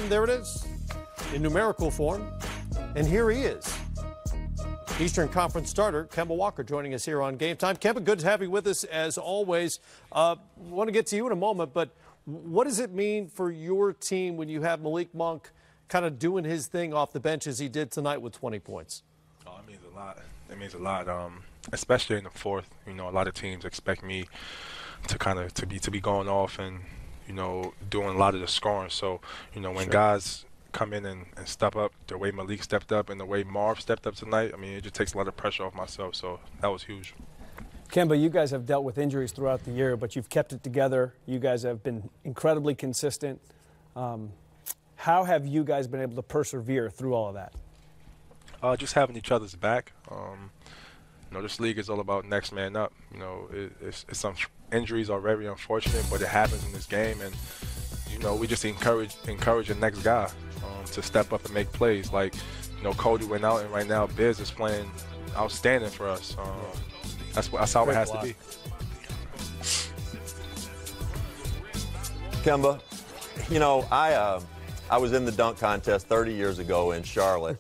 And there it is, in numerical form. And here he is, Eastern Conference starter Kemba Walker, joining us here on Game Time. Kemba, good to have you with us as always. Want to get to you in a moment, but what does it mean for your team when you have Malik Monk kind of doing his thing off the bench as he did tonight with 20 points? Oh, it means a lot. It means a lot, especially in the fourth. You know, a lot of teams expect me to be going off and, you know, doing a lot of the scoring. So, you know, when guys come in and step up the way Malik stepped up and the way Marv stepped up tonight, I mean, it just takes a lot of pressure off myself. So that was huge. Kemba, you guys have dealt with injuries throughout the year, but you've kept it together. You guys have been incredibly consistent. How have you guys been able to persevere through all of that? Just having each other's back. You know, this league is all about next man up. You know, it's some injuries are very unfortunate, but it happens in this game, and you know, we just encourage the next guy to step up and make plays. Like, you know, Cody went out, and right now Biz is playing outstanding for us. That's how it has to be. Kemba, you know, I was in the dunk contest 30 years ago in Charlotte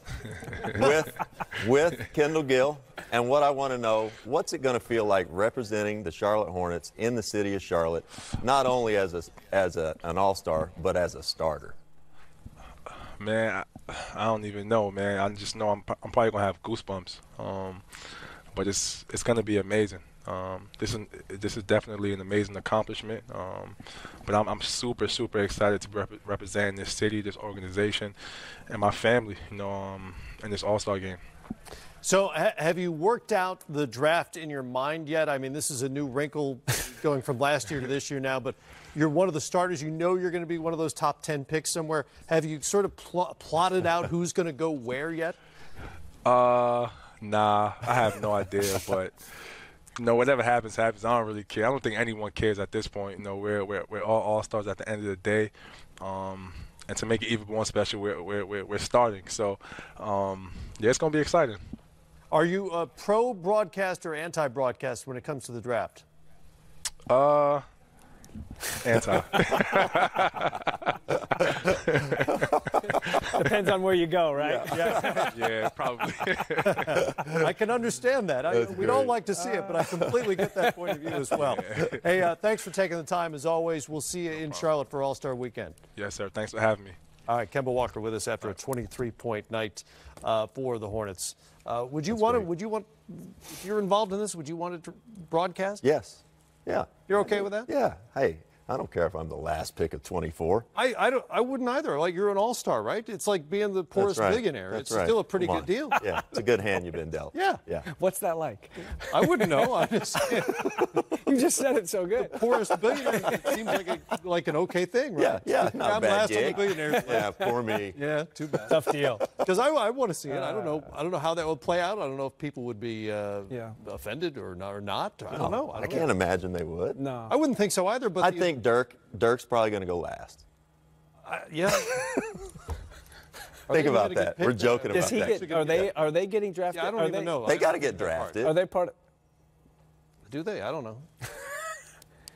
with Kendall Gill, and what I want to know, what's it going to feel like representing the Charlotte Hornets in the city of Charlotte, not only as an all-star, but as a starter? Man, I don't even know, man. I just know I'm probably going to have goosebumps. But it's going to be amazing. This is definitely an amazing accomplishment. But I'm super excited to represent this city, this organization, and my family, you know, in this All-Star game. So have you worked out the draft in your mind yet? I mean, this is a new wrinkle going from last year to this year now, but you're one of the starters. You know you're going to be one of those top 10 picks somewhere. Have you sort of plotted out who's going to go where yet? Nah, I have no idea, but you know, whatever happens. I don't really care. I don't think anyone cares at this point. You know, we're all stars at the end of the day, and to make it even more special, we're starting. So, yeah, it's gonna be exciting. Are you a pro broadcast or anti-broadcast when it comes to the draft? Anti. Depends on where you go, right? Yeah, probably. I can understand that. We don't like to see it, but I completely get that point of view as well. Hey, thanks for taking the time, as always. We'll see you in Charlotte for All-Star Weekend. Yes, sir. Thanks for having me. All right, Kemba Walker with us after a 23-point night for the Hornets. Would you want, if you're involved in this, would you want to broadcast? Yes. Yeah. You're okay with that? Yeah. Hey, I don't care if I'm the last pick of 24. I wouldn't either. Like, you're an all-star, right? It's like being the poorest billionaire. That's it's still a pretty good deal. Yeah, it's a good hand you've been dealt. Yeah. What's that like? I wouldn't know. I'm just saying. You just said it so good. The poorest billionaire, it seems like an okay thing, right? Yeah, not I'm a bad last gig. on the billionaires. Yeah, poor me. Yeah, too bad. Tough deal. Because I want to see it. I don't know how that would play out. I don't know if people would be offended or not. I don't know. I can't imagine they would. No. I wouldn't think so either. But I think Dirk's probably going to go last. Yeah. Think about that. We're joking about that. Are they getting drafted? Yeah, I don't even know. They got to get drafted. Are they part of? Do they? I don't know.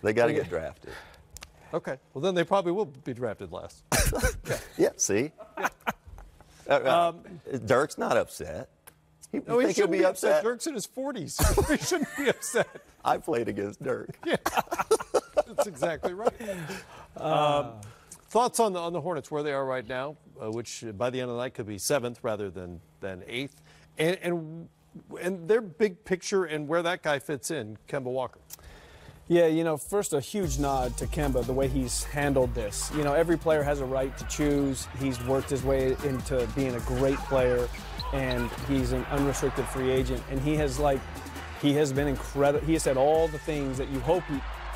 They got to get drafted. Okay. Well, then they probably will be drafted last. Yeah. See. Dirk's not upset. No, he shouldn't be upset. upset. Dirk's in his 40s. He shouldn't be upset. I played against Dirk. Yeah. That's exactly right. Thoughts on the Hornets, where they are right now, which by the end of the night could be 7th rather than 8th, and their big picture and where that guy fits in, Kemba Walker. Yeah, you know, first a huge nod to Kemba, the way he's handled this. You know, every player has a right to choose. He's worked his way into being a great player, and he's an unrestricted free agent, and he has been incredible. He has said all the things that you hope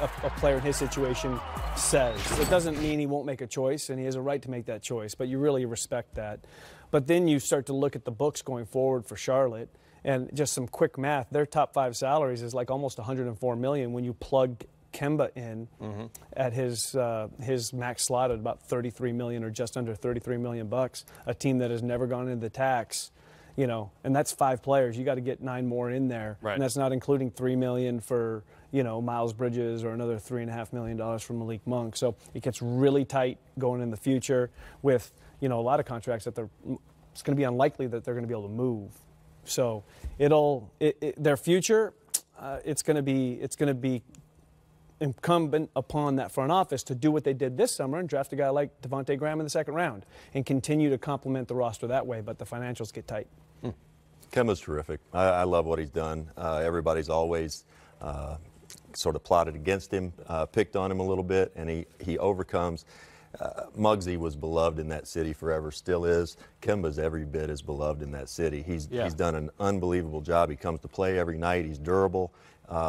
a player in his situation says. It doesn't mean he won't make a choice, and he has a right to make that choice, but you really respect that. But then you start to look at the books going forward for Charlotte, and just some quick math, their top 5 salaries is like almost $104 million when you plug Kemba in at his max slot at about $33 million or just under $33 million bucks. A team that has never gone into the tax you know, and that's 5 players. You got to get 9 more in there, right. And that's not including $3 million for, you know, Miles Bridges or another $3.5 million from Malik Monk. So it gets really tight going in the future with, you know, a lot of contracts that it's going to be unlikely that they're going to be able to move. So their future, it's going to be incumbent upon that front office to do what they did this summer and draft a guy like Devontae Graham in the 2nd round and continue to complement the roster that way. But the financials get tight. Kemba's terrific. I love what he's done. Everybody's always sort of plotted against him, picked on him a little bit, and he overcomes. Muggsy was beloved in that city forever, still is. Kemba's every bit as beloved in that city. He's done an unbelievable job. He comes to play every night. He's durable.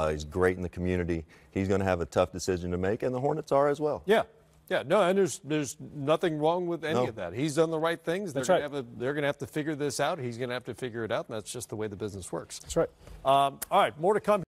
He's great in the community. He's going to have a tough decision to make, and the Hornets are as well. Yeah. Yeah, no, and there's nothing wrong with any of that. He's done the right things. They're going to have to figure this out. He's going to have to figure it out, and that's just the way the business works. That's right. All right, more to come.